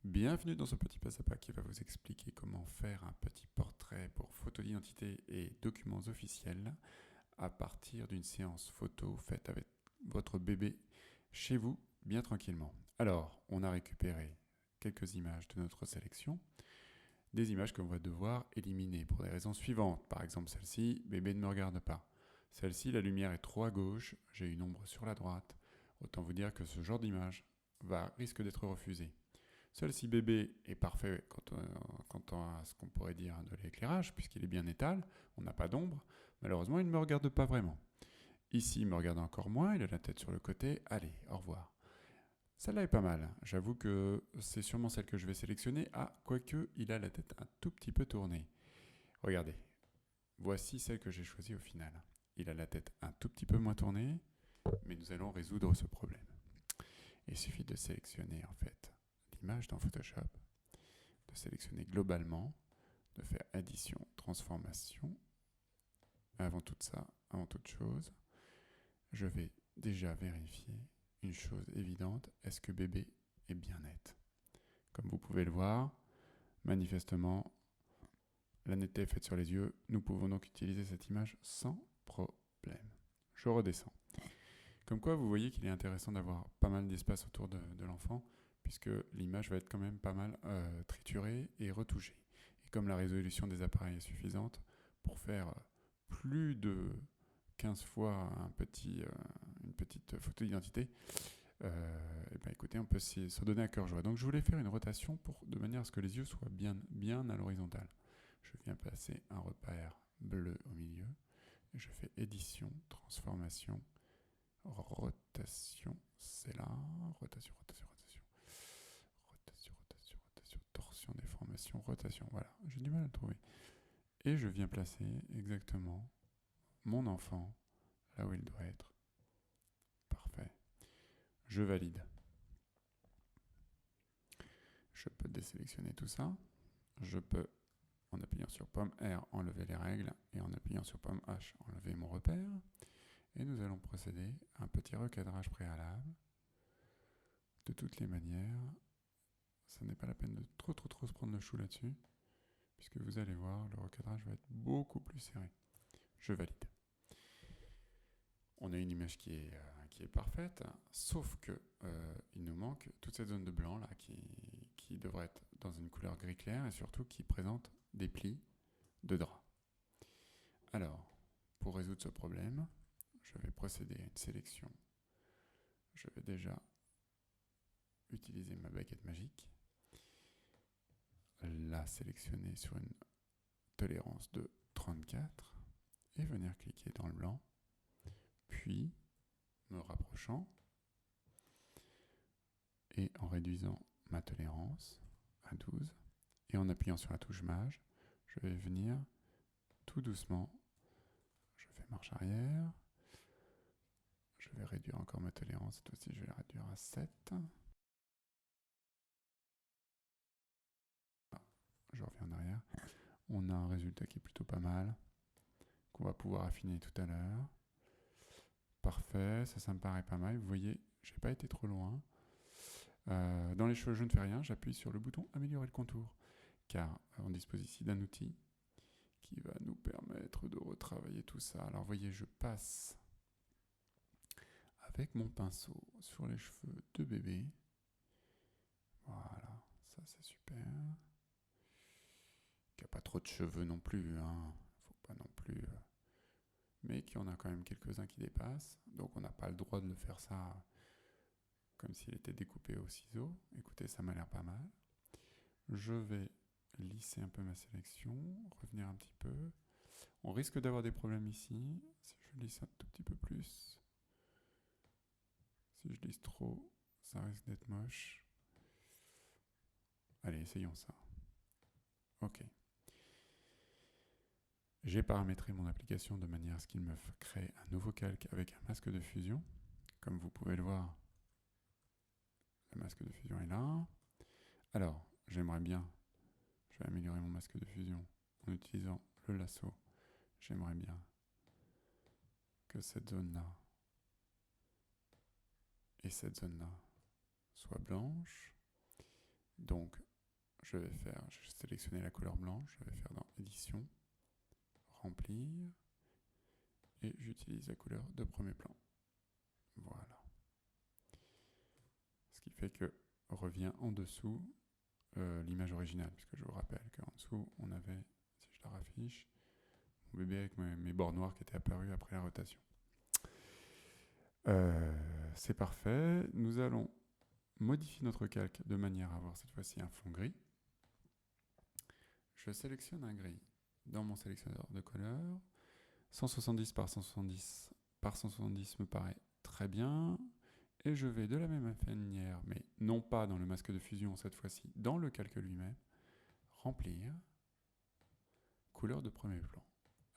Bienvenue dans ce petit passe à pas qui va vous expliquer comment faire un petit portrait pour photo d'identité et documents officiels à partir d'une séance photo faite avec votre bébé chez vous, bien tranquillement. Alors, on a récupéré quelques images de notre sélection, des images qu'on va devoir éliminer pour des raisons suivantes. Par exemple, celle-ci, bébé ne me regarde pas. Celle-ci, la lumière est trop à gauche, j'ai une ombre sur la droite. Autant vous dire que ce genre d'image risque d'être refusé. Celle-ci bébé est parfait quant à ce qu'on pourrait dire de l'éclairage, puisqu'il est bien étal, on n'a pas d'ombre. Malheureusement, il ne me regarde pas vraiment. Ici, il me regarde encore moins, il a la tête sur le côté. Allez, au revoir. Celle-là est pas mal. J'avoue que c'est sûrement celle que je vais sélectionner. Ah, quoique, il a la tête un tout petit peu tournée. Regardez, voici celle que j'ai choisie au final. Il a la tête un tout petit peu moins tournée, mais nous allons résoudre ce problème. Il suffit de sélectionner en fait l'image dans Photoshop, de sélectionner globalement, de faire addition, transformation. Avant tout ça, avant toute chose, je vais déjà vérifier une chose évidente, est-ce que bébé est bien net? Comme vous pouvez le voir, manifestement, la netteté est faite sur les yeux, nous pouvons donc utiliser cette image sans problème. Je redescends. Comme quoi, vous voyez qu'il est intéressant d'avoir pas mal d'espace autour de l'enfant, puisque l'image va être quand même pas mal triturée et retouchée. Et comme la résolution des appareils est suffisante, pour faire plus de 15 fois une petite photo d'identité, et ben écoutez, on peut se donner à cœur joie. Donc je voulais faire une rotation de manière à ce que les yeux soient bien à l'horizontale. Je viens placer un repère bleu au milieu, et je fais édition, transformation, rotation, c'est là, rotation, torsion, déformation, rotation, voilà, j'ai du mal à le trouver. Et je viens placer exactement mon enfant là où il doit être. Parfait. Je valide. Je peux désélectionner tout ça. Je peux, en appuyant sur pomme R, enlever les règles et en appuyant sur pomme H, enlever mon repère. Et nous allons procéder à un petit recadrage préalable. De toutes les manières, ça n'est pas la peine de trop se prendre le chou là-dessus, puisque vous allez voir, le recadrage va être beaucoup plus serré. Je valide. On a une image qui est parfaite, sauf que il nous manque toute cette zone de blanc là qui devrait être dans une couleur gris clair et surtout qui présente des plis de drap. Alors, pour résoudre ce problème, je vais procéder à une sélection. Je vais déjà utiliser ma baguette magique, la sélectionner sur une tolérance de 34 et venir cliquer dans le blanc, puis me rapprochant et en réduisant ma tolérance à 12 et en appuyant sur la touche mage, je vais venir tout doucement, je fais marche arrière, je vais réduire encore ma tolérance, cette fois-ci je vais la réduire à 7. Je reviens en arrière. On a un résultat qui est plutôt pas mal, qu'on va pouvoir affiner tout à l'heure. Parfait, ça me paraît pas mal. Vous voyez, j'ai pas été trop loin. Dans les cheveux, je ne fais rien, j'appuie sur le bouton améliorer le contour, car on dispose ici d'un outil qui va nous permettre de retravailler tout ça. Alors vous voyez, je passe avec mon pinceau sur les cheveux de bébé. Voilà, ça c'est super. Qui n'a pas trop de cheveux non plus, hein. Faut pas non plus. Mais qui en a quand même quelques-uns qui dépassent. Donc on n'a pas le droit de le faire ça comme s'il était découpé au ciseau. Écoutez, ça m'a l'air pas mal. Je vais lisser un peu ma sélection, revenir un petit peu. On risque d'avoir des problèmes ici. Si je lisse un tout petit peu plus. Si je lisse trop, ça risque d'être moche. Allez, essayons ça. Ok. J'ai paramétré mon application de manière à ce qu'il me crée un nouveau calque avec un masque de fusion. Comme vous pouvez le voir, le masque de fusion est là. Alors, j'aimerais bien, je vais améliorer mon masque de fusion en utilisant le lasso. J'aimerais bien que cette zone-là et cette zone-là soient blanches. Donc, je vais sélectionner la couleur blanche, je vais faire dans Édition, Remplir, et j'utilise la couleur de premier plan. Voilà. Ce qui fait que revient en dessous l'image originale, puisque je vous rappelle qu'en dessous, on avait, si je la raffiche, mon bébé avec mes bords noirs qui étaient apparus après la rotation. C'est parfait. Nous allons modifier notre calque de manière à avoir cette fois-ci un fond gris. Je sélectionne un gris dans mon sélectionneur de couleurs. 170 par 170 par 170 me paraît très bien. Et je vais de la même manière, mais non pas dans le masque de fusion cette fois-ci, dans le calque lui-même, remplir, couleur de premier plan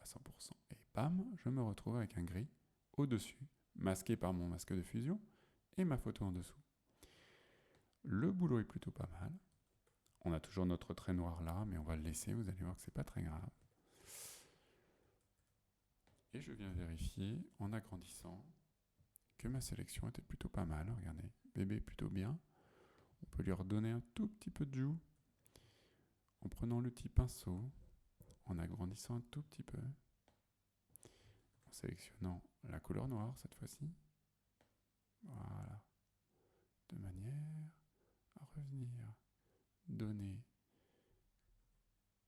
à 100%. Et bam, je me retrouve avec un gris au-dessus, masqué par mon masque de fusion, et ma photo en dessous. Le boulot est plutôt pas mal. On a toujours notre trait noir là, mais on va le laisser, vous allez voir que c'est pas très grave. Et je viens vérifier en agrandissant que ma sélection était plutôt pas mal. Regardez, bébé plutôt bien. On peut lui redonner un tout petit peu de joue en prenant le petit pinceau, en agrandissant un tout petit peu, en sélectionnant la couleur noire cette fois-ci. Voilà. De manière à revenir, donner,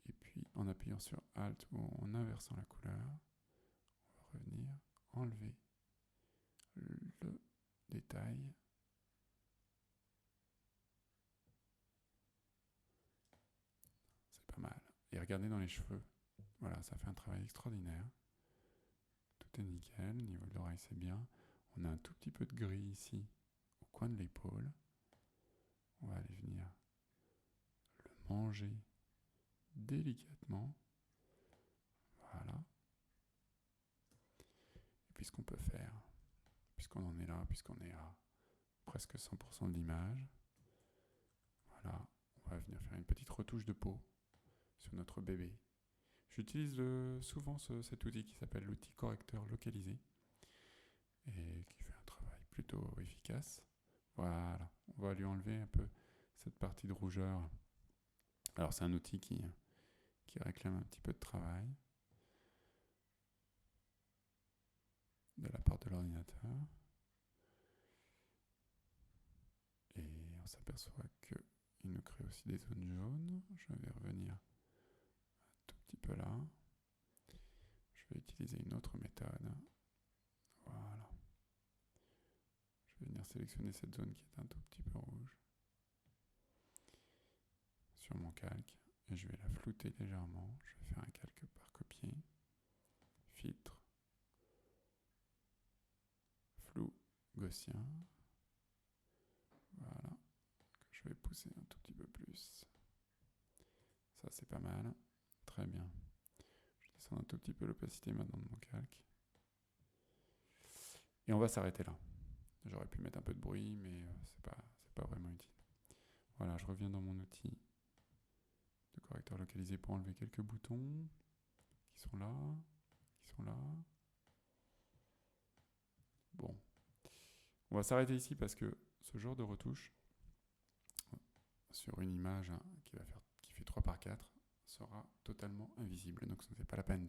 et puis en appuyant sur Alt ou en inversant la couleur, on va revenir, enlever le détail. C'est pas mal. Et regardez dans les cheveux. Voilà, ça fait un travail extraordinaire. Tout est nickel. Au niveau de l'oreille, c'est bien. On a un tout petit peu de gris ici, au coin de l'épaule. On va aller venir le manger délicatement. Voilà. Et puis ce qu'on peut faire, puisqu'on en est là, puisqu'on est à presque 100% de l'image, voilà, on va venir faire une petite retouche de peau sur notre bébé. J'utilise souvent cet outil qui s'appelle l'outil correcteur localisé et qui fait un travail plutôt efficace. Voilà, on va lui enlever un peu cette partie de rougeur. Alors c'est un outil qui réclame un petit peu de travail de la part de l'ordinateur. Et on s'aperçoit qu'il nous crée aussi des zones jaunes. Je vais revenir un tout petit peu là. Je vais utiliser une autre méthode. Voilà. Je vais venir sélectionner cette zone qui est un tout petit peu rouge sur mon calque et je vais la flouter légèrement. Je vais faire un calque par copier, filtre, flou gaussien. Voilà, que je vais pousser un tout petit peu plus. Ça c'est pas mal, très bien. Je descends un tout petit peu l'opacité maintenant de mon calque. Et on va s'arrêter là. J'aurais pu mettre un peu de bruit, mais c'est pas vraiment utile. Voilà, je reviens dans mon outil de correcteur localisé pour enlever quelques boutons qui sont là, Bon, on va s'arrêter ici parce que ce genre de retouche sur une image qui fait 3 par 4 sera totalement invisible. Donc ce n'est pas la peine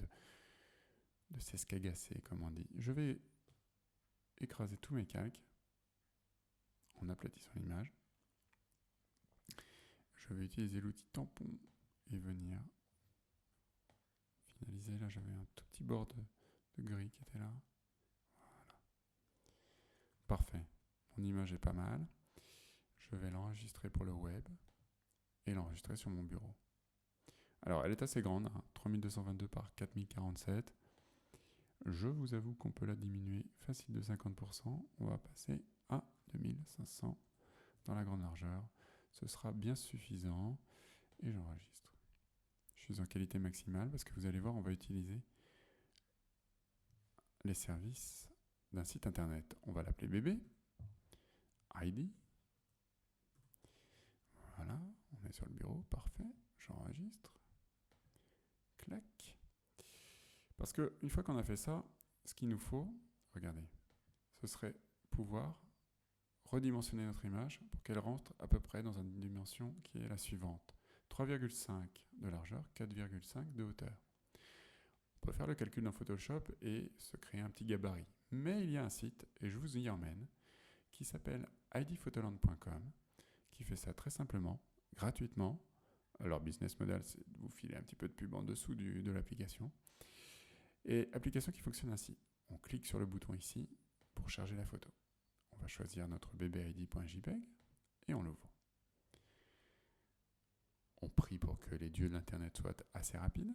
de s'escagasser, comme on dit. Je vais écraser tous mes calques en aplatissant l'image. Je vais utiliser l'outil tampon et venir finaliser. Là, j'avais un tout petit bord de gris qui était là. Voilà. Parfait. Mon image est pas mal. Je vais l'enregistrer pour le web et l'enregistrer sur mon bureau. Alors, elle est assez grande, 3222 par 4047. Je vous avoue qu'on peut la diminuer facile de 50%. On va passer à 2500 dans la grande largeur. Ce sera bien suffisant et j'enregistre. Je suis en qualité maximale parce que vous allez voir, on va utiliser les services d'un site internet. On va l'appeler bébé, ID. Voilà, on est sur le bureau, parfait. J'enregistre. Clac. Parce que une fois qu'on a fait ça, ce qu'il nous faut, regardez, ce serait pouvoir redimensionner notre image pour qu'elle rentre à peu près dans une dimension qui est la suivante. 3,5 de largeur, 4,5 de hauteur. On peut faire le calcul dans Photoshop et se créer un petit gabarit. Mais il y a un site, et je vous y emmène, qui s'appelle idphotoland.com, qui fait ça très simplement, gratuitement. Leur business model, c'est de vous filer un petit peu de pub en dessous de l'application. Et application qui fonctionne ainsi. On clique sur le bouton ici pour charger la photo. On va choisir notre bbid.jpg et on l'ouvre. On prie pour que les dieux de l'Internet soient assez rapides.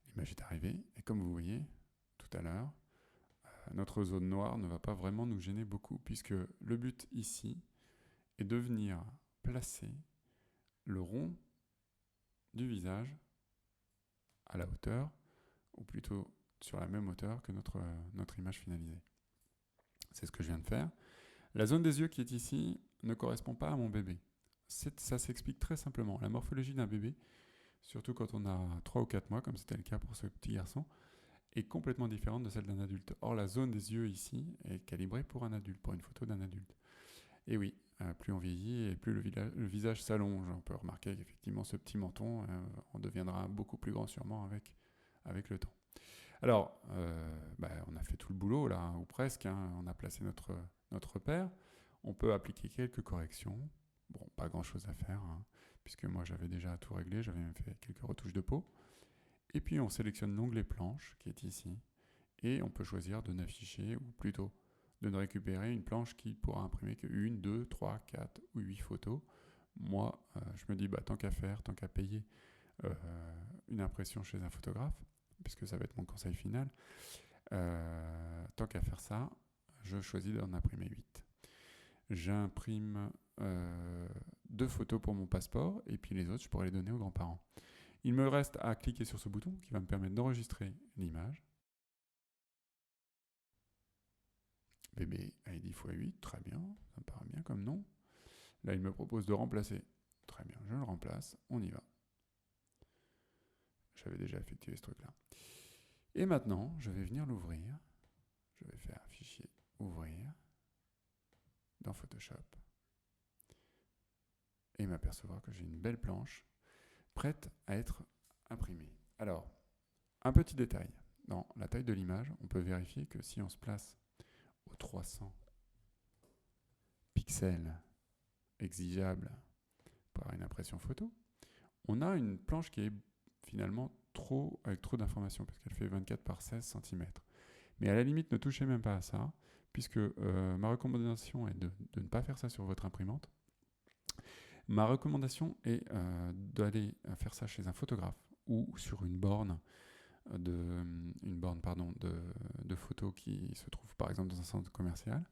L'image est arrivée et comme vous voyez tout à l'heure, notre zone noire ne va pas vraiment nous gêner beaucoup puisque le but ici est de venir placer le rond du visage à la hauteur, ou plutôt sur la même hauteur que notre image finalisée. C'est ce que je viens de faire. La zone des yeux qui est ici ne correspond pas à mon bébé. Ça s'explique très simplement. La morphologie d'un bébé, surtout quand on a 3 ou 4 mois, comme c'était le cas pour ce petit garçon, est complètement différente de celle d'un adulte. Or, la zone des yeux ici est calibrée pour un adulte, pour une photo d'un adulte. Et oui, plus on vieillit et plus le visage s'allonge. On peut remarquer qu'effectivement ce petit menton, on deviendra beaucoup plus grand sûrement avec le temps. Alors, on a fait tout le boulot là, ou presque, hein. On a placé notre repère. On peut appliquer quelques corrections. Bon, pas grand chose à faire, hein, puisque moi j'avais déjà tout réglé, j'avais même fait quelques retouches de peau. Et puis on sélectionne l'onglet planche qui est ici. Et on peut choisir de n'afficher, ou plutôt de ne récupérer une planche qui pourra imprimer que 1, 2, 3, 4 ou 8 photos. Moi, je me dis, tant qu'à faire, tant qu'à payer une impression chez un photographe, puisque ça va être mon conseil final, tant qu'à faire ça, je choisis d'en imprimer 8. J'imprime 2 photos pour mon passeport, et puis les autres, je pourrais les donner aux grands-parents. Il me reste à cliquer sur ce bouton qui va me permettre d'enregistrer l'image. Bébé ID x8, très bien, ça me paraît bien comme nom. Là, il me propose de remplacer. Très bien, je le remplace, on y va. J'avais déjà effectué ce truc-là. Et maintenant, je vais venir l'ouvrir. Je vais faire fichier ouvrir dans Photoshop. Et m'apercevoir que j'ai une belle planche prête à être imprimée. Alors, un petit détail. Dans la taille de l'image, on peut vérifier que si on se place aux 300 pixels exigeables par une impression photo, on a une planche qui est finalement avec trop d'informations, parce qu'elle fait 24 par 16 cm. Mais à la limite, ne touchez même pas à ça, puisque ma recommandation est de ne pas faire ça sur votre imprimante. Ma recommandation est d'aller faire ça chez un photographe ou sur une borne de photos qui se trouve par exemple dans un centre commercial,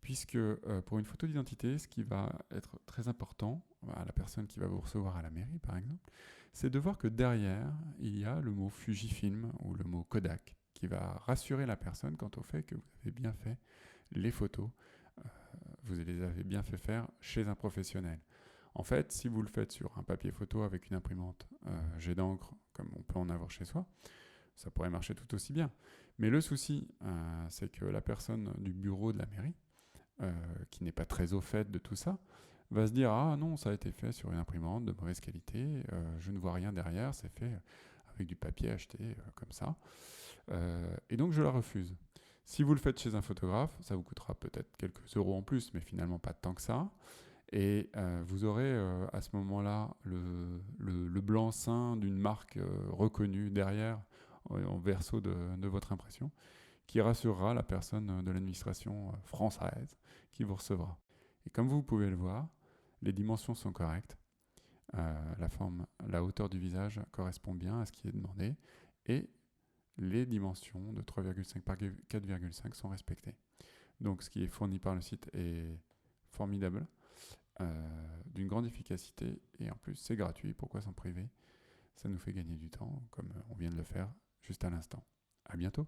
puisque pour une photo d'identité, ce qui va être très important à la personne qui va vous recevoir à la mairie par exemple, c'est de voir que derrière, il y a le mot Fujifilm ou le mot Kodak qui va rassurer la personne quant au fait que vous avez bien fait les photos, vous les avez bien fait faire chez un professionnel. En fait, si vous le faites sur un papier photo avec une imprimante jet d'encre, comme on peut en avoir chez soi, ça pourrait marcher tout aussi bien. Mais le souci, c'est que la personne du bureau de la mairie, qui n'est pas très au fait de tout ça, va se dire « Ah non, ça a été fait sur une imprimante de mauvaise qualité, je ne vois rien derrière, c'est fait avec du papier acheté comme ça. Et donc je la refuse. » Si vous le faites chez un photographe, ça vous coûtera peut-être quelques euros en plus, mais finalement pas tant que ça. Et vous aurez à ce moment-là le blanc-seing d'une marque reconnue derrière, en verso de votre impression, qui rassurera la personne de l'administration française qui vous recevra. Et comme vous pouvez le voir, les dimensions sont correctes. La hauteur du visage correspond bien à ce qui est demandé. Et les dimensions de 3,5 par 4,5 sont respectées. Donc ce qui est fourni par le site est formidable, d'une grande efficacité, et en plus c'est gratuit, pourquoi s'en priver? Ça nous fait gagner du temps, comme on vient de le faire juste à l'instant. À bientôt.